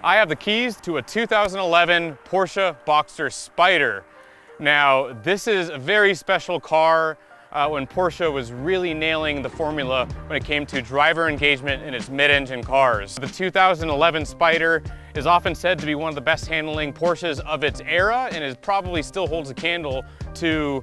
I have the keys to a 2011 Porsche Boxster Spyder. Now, this is a very special car when Porsche was really nailing the formula when it came to driver engagement in its mid-engine cars. The 2011 Spyder is often said to be one of the best handling Porsches of its era, and it probably still holds a candle to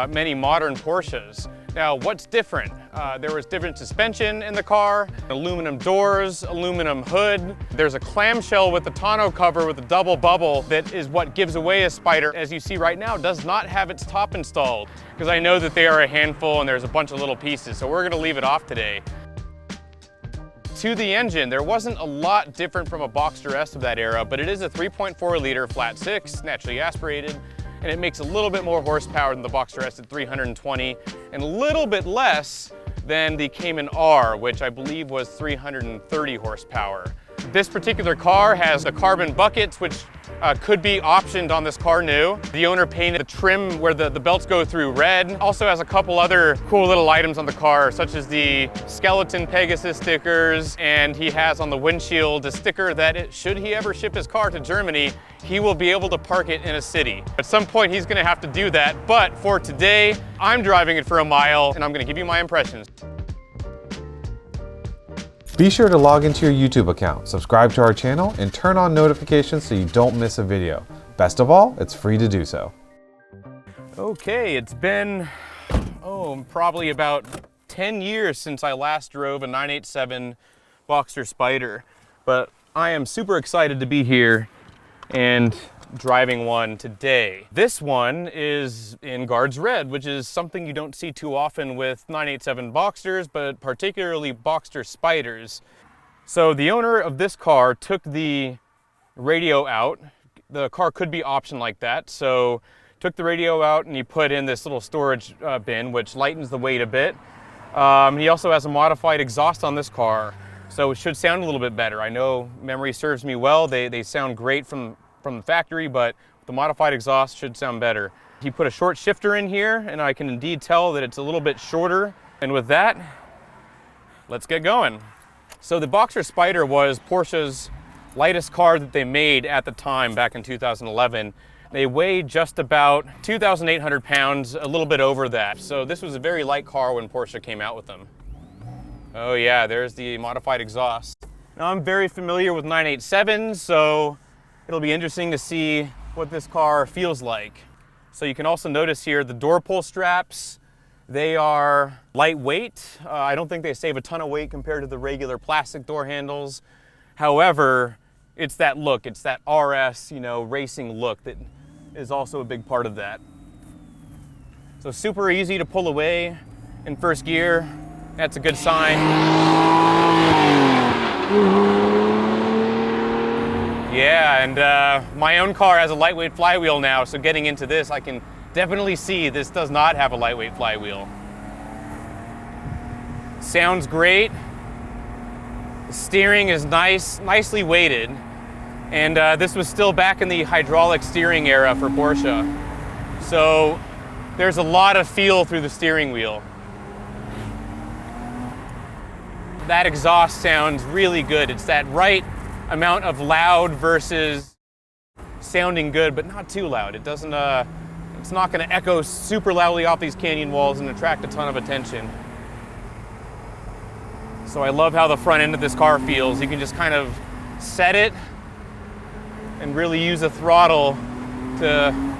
many modern Porsches. Now, what's different? There was different suspension in the car, aluminum doors, aluminum hood. There's a clamshell with the tonneau cover with a double bubble that is what gives away a Spyder. As you see right now, does not have its top installed, because I know that they are a handful and there's a bunch of little pieces, so we're gonna leave it off today. To the engine, there wasn't a lot different from a Boxster S of that era, but it is a 3.4 liter flat six, naturally aspirated, and it makes a little bit more horsepower than the Boxster S at 320, and a little bit less than the Cayman R, which I believe was 330 horsepower. This particular car has the carbon buckets, which could be optioned on this car new. The owner painted the trim where the belts go through red. Also has a couple other cool little items on the car, such as the skeleton Pegasus stickers, and he has on the windshield a sticker that should he ever ship his car to Germany, he will be able to park it in a city. At some point he's gonna have to do that, but for today, I'm driving it for a mile and I'm gonna give you my impressions. Be sure to log into your YouTube account, subscribe to our channel, and turn on notifications so you don't miss a video. Best of all, it's free to do so. Okay, it's been, probably about 10 years since I last drove a 987 Boxster Spyder, but I am super excited to be here and driving one today. This one is in Guards Red, which is something you don't see too often with 987 Boxsters, but particularly Boxster Spyders. So the owner of this car took the radio out. The car could be optioned like that, so took the radio out and he put in this little storage bin, which lightens the weight a bit. He also has a modified exhaust on this car, so it should sound a little bit better. I know memory serves me well. They sound great from the factory, but the modified exhaust should sound better. He put a short shifter in here, and I can indeed tell that it's a little bit shorter. And with that, let's get going. So the Boxster Spyder was Porsche's lightest car that they made at the time, back in 2011. They weighed just about 2,800 pounds, a little bit over that. So this was a very light car when Porsche came out with them. Oh yeah, there's the modified exhaust. Now I'm very familiar with 987s, so it'll be interesting to see what this car feels like. So you can also notice here the door pull straps. They are lightweight. I don't think they save a ton of weight compared to the regular plastic door handles. However, it's that look, it's that RS, racing look that is also a big part of that. So super easy to pull away in first gear. That's a good sign. Yeah, and my own car has a lightweight flywheel now, so getting into this, I can definitely see this does not have a lightweight flywheel. Sounds great. The steering is nicely weighted, and this was still back in the hydraulic steering era for Porsche. So there's a lot of feel through the steering wheel. That exhaust sounds really good. It's that right amount of loud versus sounding good, but not too loud. It doesn't, it's not gonna echo super loudly off these canyon walls and attract a ton of attention. So I love how the front end of this car feels. You can just kind of set it and really use the throttle to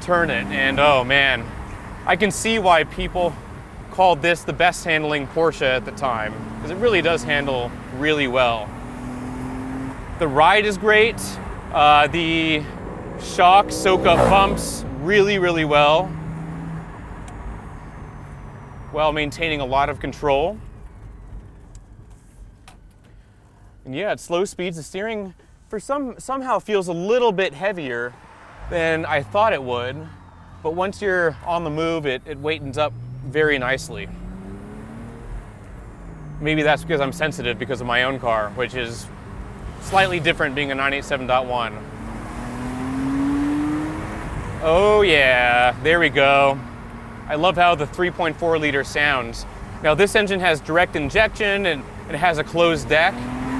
turn it. And oh man, I can see why people called this the best handling Porsche at the time, because it really does handle really well. The ride is great. The shocks soak up bumps really well, while maintaining a lot of control. And yeah, at slow speeds, the steering somehow feels a little bit heavier than I thought it would, but once you're on the move, it weightens up very nicely. Maybe that's because I'm sensitive because of my own car, which is slightly different being a 987.1. Oh yeah, there we go. I love how the 3.4 liter sounds. Now this engine has direct injection and it has a closed deck.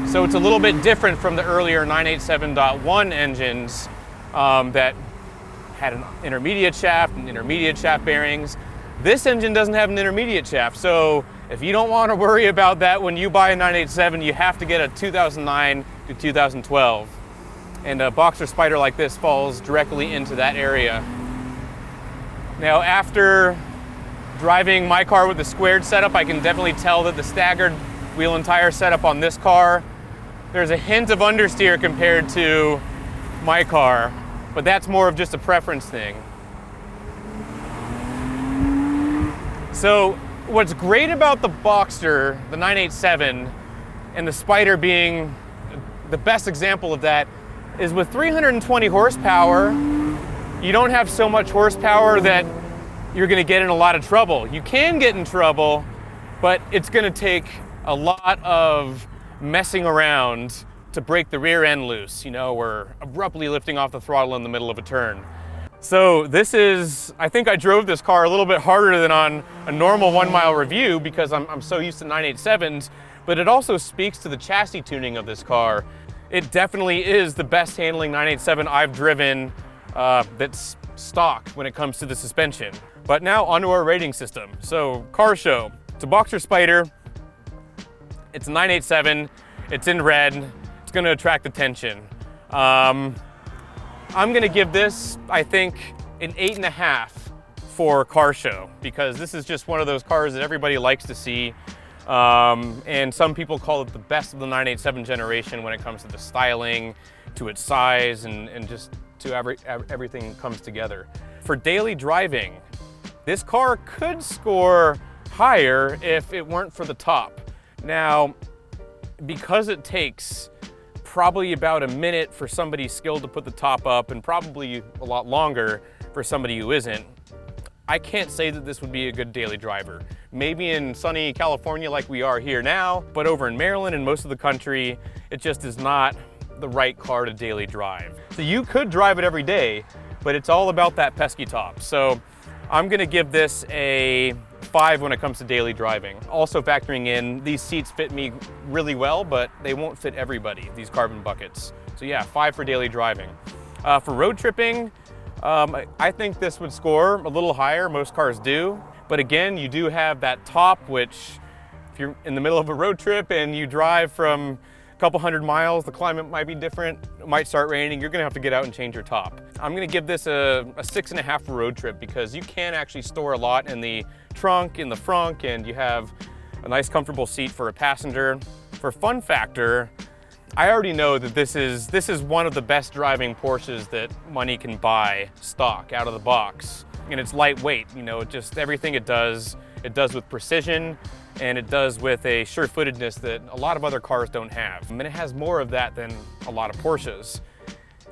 So it's a little bit different from the earlier 987.1 engines that had an intermediate shaft and intermediate shaft bearings. This engine doesn't have an intermediate shaft, so if you don't want to worry about that when you buy a 987, you have to get a 2009 to 2012. And a Boxster Spyder like this falls directly into that area. Now, after driving my car with the squared setup, I can definitely tell that the staggered wheel and tire setup on this car, there's a hint of understeer compared to my car, but that's more of just a preference thing. So what's great about the Boxster, the 987, and the Spyder being the best example of that, is with 320 horsepower, you don't have so much horsepower that you're gonna get in a lot of trouble. You can get in trouble, but it's gonna take a lot of messing around to break the rear end loose, you know, or abruptly lifting off the throttle in the middle of a turn. So this is, I think I drove this car a little bit harder than on a normal 1 mile review because I'm so used to 987s, but it also speaks to the chassis tuning of this car. It definitely is the best handling 987 I've driven that's stock when it comes to the suspension. But now onto our rating system. So car show, it's a Boxster Spyder, it's a 987, it's in red, it's gonna attract attention. I'm gonna give this, I think, an 8.5 for car show, because this is just one of those cars that everybody likes to see. And some people call it the best of the 987 generation when it comes to the styling, to its size, and just to everything comes together. For daily driving, this car could score higher if it weren't for the top. Now, because it takes probably about a minute for somebody skilled to put the top up and probably a lot longer for somebody who isn't, I can't say that this would be a good daily driver. Maybe in sunny California like we are here now, but over in Maryland and most of the country, it just is not the right car to daily drive. So you could drive it every day, but it's all about that pesky top. So I'm gonna give this a 5 when it comes to daily driving. Also factoring in, these seats fit me really well, but they won't fit everybody, these carbon buckets. So yeah, 5 for daily driving. For road tripping, I think this would score a little higher, most cars do. But again, you do have that top, which if you're in the middle of a road trip and you drive from a couple hundred miles, the climate might be different, it might start raining, you're gonna have to get out and change your top. I'm gonna give this a 6.5 for road trip, because you can actually store a lot in the trunk, in the frunk, and you have a nice comfortable seat for a passenger. For fun factor, I already know that this is one of the best driving Porsches that money can buy stock out of the box. And it's lightweight, you know, everything it does with precision, and it does with a sure-footedness that a lot of other cars don't have. And it has more of that than a lot of Porsches.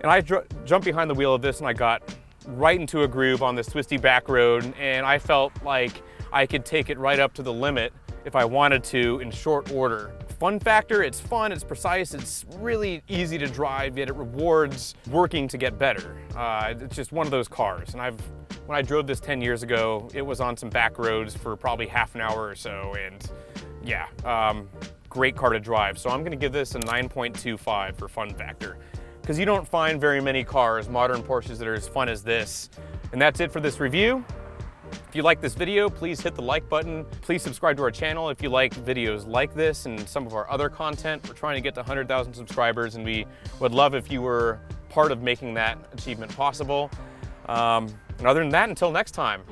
And I jumped behind the wheel of this and I got right into a groove on this twisty back road, and I felt like I could take it right up to the limit if I wanted to in short order. Fun factor, it's fun, it's precise, it's really easy to drive, yet it rewards working to get better. It's just one of those cars. And when I drove this 10 years ago, it was on some back roads for probably half an hour or so, and yeah, great car to drive. So I'm gonna give this a 9.25 for fun factor, because you don't find very many cars, modern Porsches, that are as fun as this. And that's it for this review. If you like this video, please hit the like button. Please subscribe to our channel if you like videos like this and some of our other content. We're trying to get to 100,000 subscribers, and we would love if you were part of making that achievement possible. And other than that, until next time.